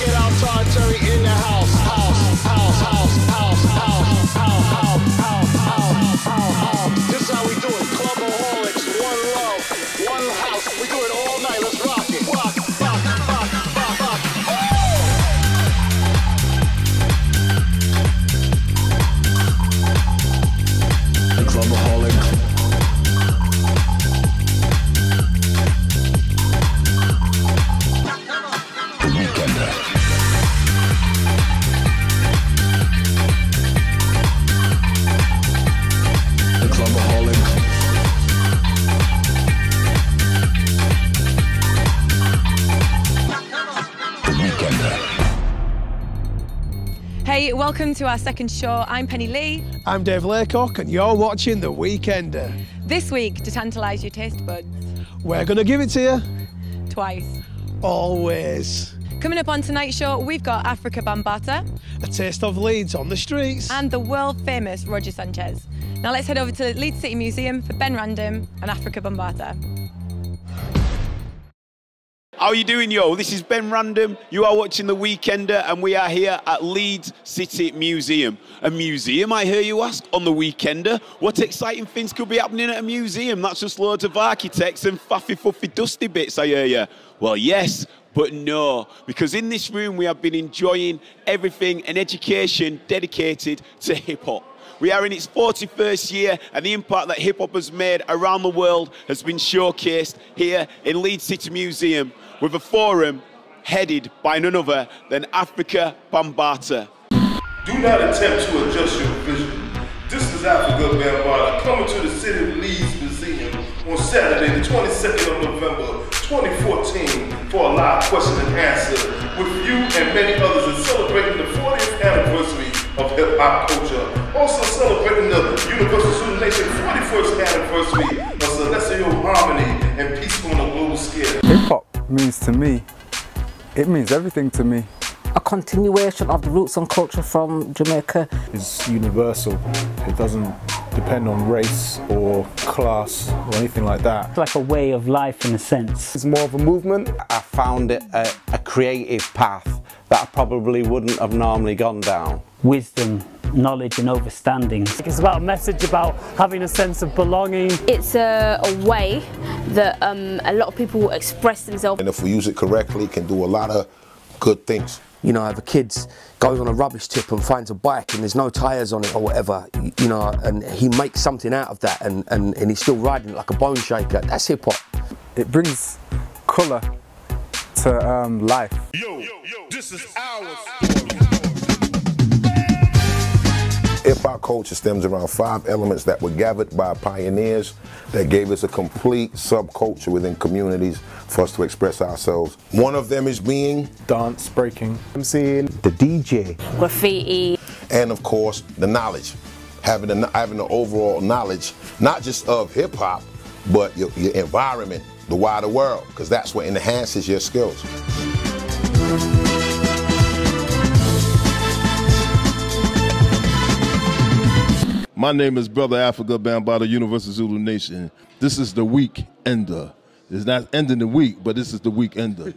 get our territory in the house. This is how we do it. Clubaholics, one love, one house. We do it all night. Let's rock it. Rock, rock, rock, rock, rock. The Clubaholic. The Weekender. The Clubaholic. The Weekender. Hey, welcome to our second show. I'm Penny Lee. I'm Dave Laycock and you're watching The Weekender. This week, to tantalise your taste buds. We're going to give it to you. Twice. Always. Coming up on tonight's show, we've got Afrika Bambaataa. A taste of Leeds on the streets. And the world famous Roger Sanchez. Now let's head over to Leeds City Museum for Ben Random and Afrika Bambaataa. How are you doing, yo? This is Ben Random. You are watching The Weekender, and we are here at Leeds City Museum. A museum, I hear you ask, on The Weekender? What exciting things could be happening at a museum? That's just loads of architects and faffy-fuffy dusty bits, I hear you. Well, yes, but no, because in this room we have been enjoying everything and education dedicated to hip-hop. We are in its 41st year, and the impact that hip-hop has made around the world has been showcased here in Leeds City Museum with a forum headed by none other than Afrika Bambaataa. Do not attempt to adjust your vision. This is Afrika Bambaataa coming to the City of Leeds Museum on Saturday, the 22nd of November, 2014, for a live question and answer with you and many others, and celebrating the 40th anniversary of hip-hop culture. Also celebrating the Universal Zulu Nation 41st anniversary of celestial harmony and peace on a global scale. Hip-hop means to me, it means everything to me. A continuation of the roots and culture from Jamaica. It's universal. It doesn't depend on race or class or anything like that. It's like a way of life in a sense. It's more of a movement. I found it a creative path that I probably wouldn't have normally gone down. Wisdom, knowledge and understanding. It's about a message about having a sense of belonging. It's a way that a lot of people express themselves. And if we use it correctly, it can do a lot of good things. You know, if a kid goes on a rubbish tip and finds a bike and there's no tyres on it or whatever, you know, and he makes something out of that and he's still riding it like a bone shaker, that's hip-hop. It brings colour to life. Yo, this is ours. Hip-hop culture stems around 5 elements that were gathered by pioneers that gave us a complete subculture within communities for us to express ourselves. One of them is being dance, breaking, MCing, the DJ, graffiti, and of course the knowledge. Having the overall knowledge, not just of hip-hop, but your environment, the wider world, because that's what enhances your skills. My name is Brother Afrika Bambaataa, Universal Zulu Nation. This is the Weekender. It's not ending the week, but this is the Weekender.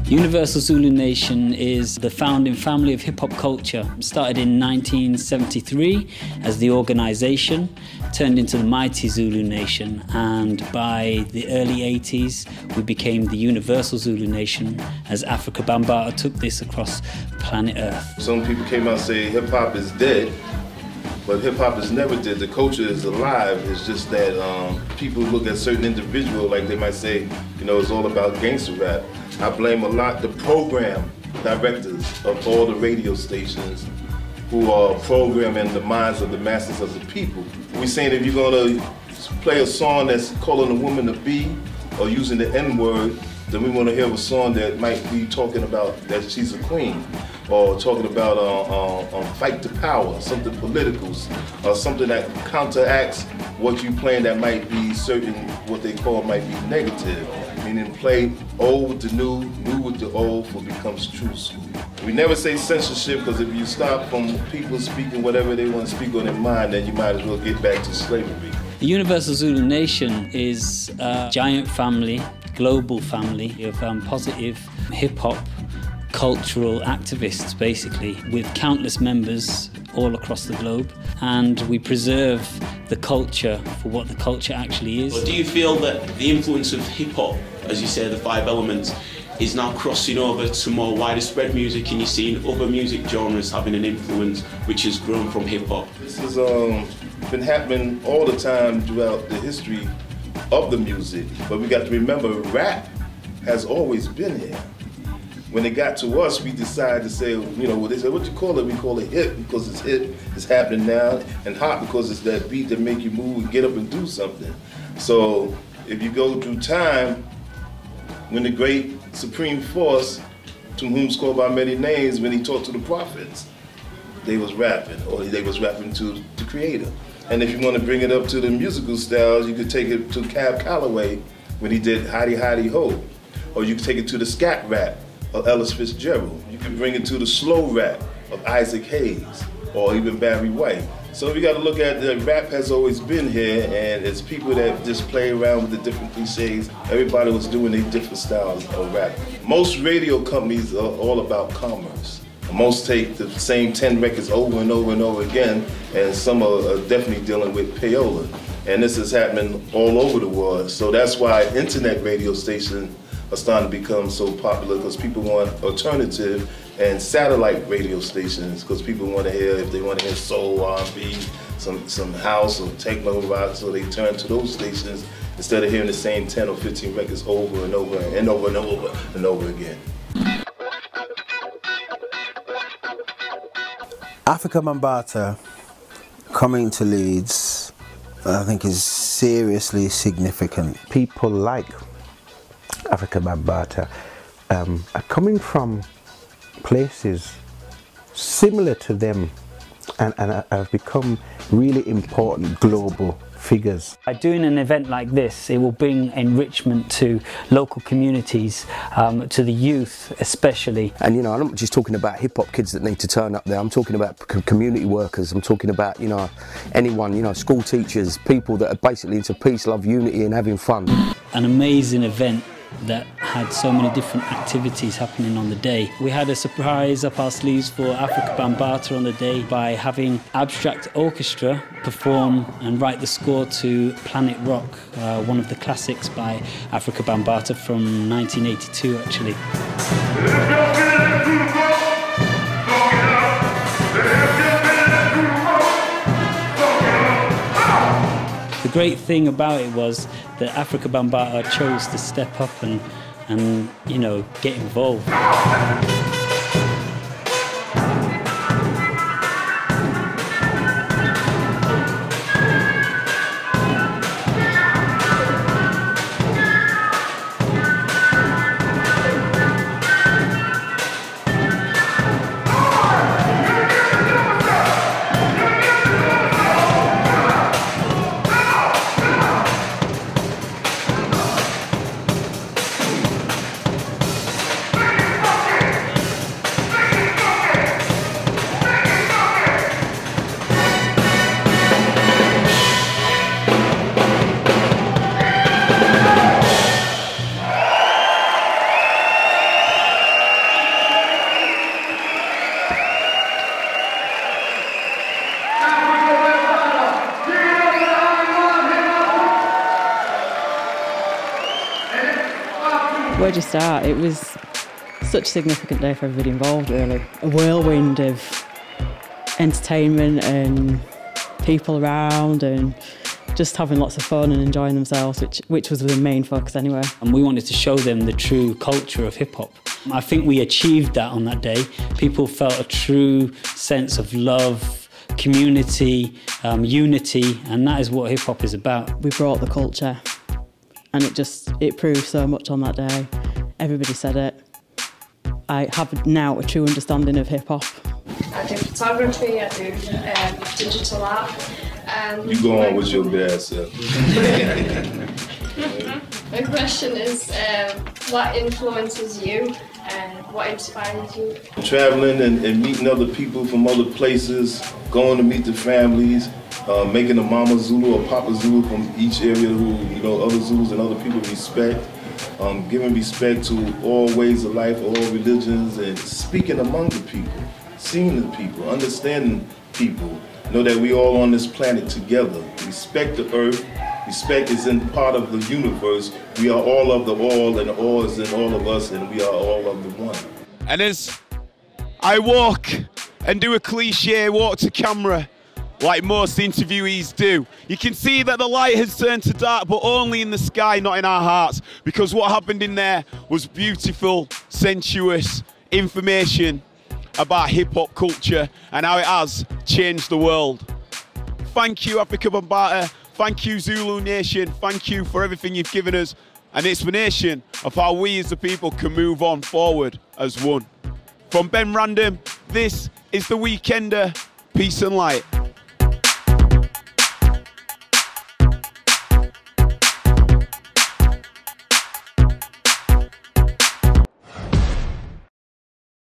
Universal Zulu Nation is the founding family of hip-hop culture. It started in 1973 as the organisation, turned into the mighty Zulu Nation, and by the early 80s we became the Universal Zulu Nation as Afrika Bambaataa took this across planet Earth. Some people came out and say hip-hop is dead, but hip-hop is never dead. The culture is alive. It's just that people look at certain individuals like they might say, you know, it's all about gangster rap. I blame a lot the program directors of all the radio stations who are programming the minds of the masses of the people. We're saying if you're gonna play a song that's calling a woman a B or using the N-word, then we want to hear a song that might be talking about that she's a queen, or talking about fight to power, something political, or something that counteracts what you playing that might be certain, what they call might be negative. You meaning play old with the new, new with the old, for becomes true school. We never say censorship, because if you stop from people speaking whatever they want to speak on their mind, then you might as well get back to slavery. The Universal Zulu Nation is a giant family, global family of positive hip-hop cultural activists, basically, with countless members all across the globe, and we preserve the culture for what the culture actually is. Do you feel that the influence of hip-hop, as you say, the 5 elements, is now crossing over to more wider spread music, and you're seeing other music genres having an influence which has grown from hip-hop? This has been happening all the time throughout the history of the music, but we got to remember rap has always been here. When it got to us, we decided to say, you know, they said, what you call it? We call it hip because it's hip, it's happening now, and hop because it's that beat that make you move and get up and do something. So if you go through time, when the great supreme force, to whom's called by many names, when he talked to the prophets, they was rapping, or they was rapping to the creator. And if you want to bring it up to the musical styles, you could take it to Cab Calloway when he did Hottie Hottie Ho. Or you could take it to the scat rap of Ellis Fitzgerald. You can bring it to the slow rap of Isaac Hayes, or even Barry White. So we got to look at the rap has always been here, and it's people that just play around with the different cliches. Everybody was doing their different styles of rap. Most radio companies are all about commerce. Most take the same 10 records over and over and over again, and some are definitely dealing with payola. And this is happening all over the world. So that's why internet radio stations are starting to become so popular, because people want alternative, and satellite radio stations because people want to hear, if they want to hear soul, R&B, some house or techno rock, so they turn to those stations instead of hearing the same 10 or 15 records over and over and over and over and over again. Afrika Bambaataa coming to Leeds, I think, is seriously significant. People like Afrika Bambaataa are coming from places similar to them and have become really important global figures. By doing an event like this, it will bring enrichment to local communities, to the youth especially. And you know, I'm not just talking about hip-hop kids that need to turn up there, I'm talking about community workers, I'm talking about, you know, anyone, you know, school teachers, people that are basically into peace, love, unity and having fun. An amazing event that had so many different activities happening on the day. We had a surprise up our sleeves for Afrika Bambaataa on the day by having Abstract Orchestra perform and write the score to Planet Rock, one of the classics by Afrika Bambaataa from 1982 actually. The great thing about it was that Afrika Bambaataa chose to step up and you know, get involved. Where do you start? It was such a significant day for everybody involved, really. A whirlwind of entertainment and people around and just having lots of fun and enjoying themselves, which was the main focus anyway. And we wanted to show them the true culture of hip-hop. I think we achieved that on that day. People felt a true sense of love, community, unity, and that is what hip-hop is about. We brought the culture, and it proved so much on that day. Everybody said it. I have now a true understanding of hip-hop. I do photography, I do digital art. You go on with your bad self. My question is, what influences you and what inspires you? Traveling and meeting other people from other places, going to meet the families, making a Mama Zulu or Papa Zulu from each area who, you know, other Zulus and other people respect. Giving respect to all ways of life, all religions, and speaking among the people, seeing the people, understanding people. Know that we all on this planet together. Respect the earth. Respect is in part of the universe. We are all of the all, and all is in all of us, and we are all of the one. And as I walk and do a cliche walk to camera, like most interviewees do, you can see that the light has turned to dark, but only in the sky, not in our hearts, because what happened in there was beautiful, sensuous information about hip-hop culture and how it has changed the world. Thank you, Afrika Bambaataa. Thank you, Zulu Nation. Thank you for everything you've given us, an explanation of how we as a people can move on forward as one. From Ben Random, this is The Weekender. Peace and light.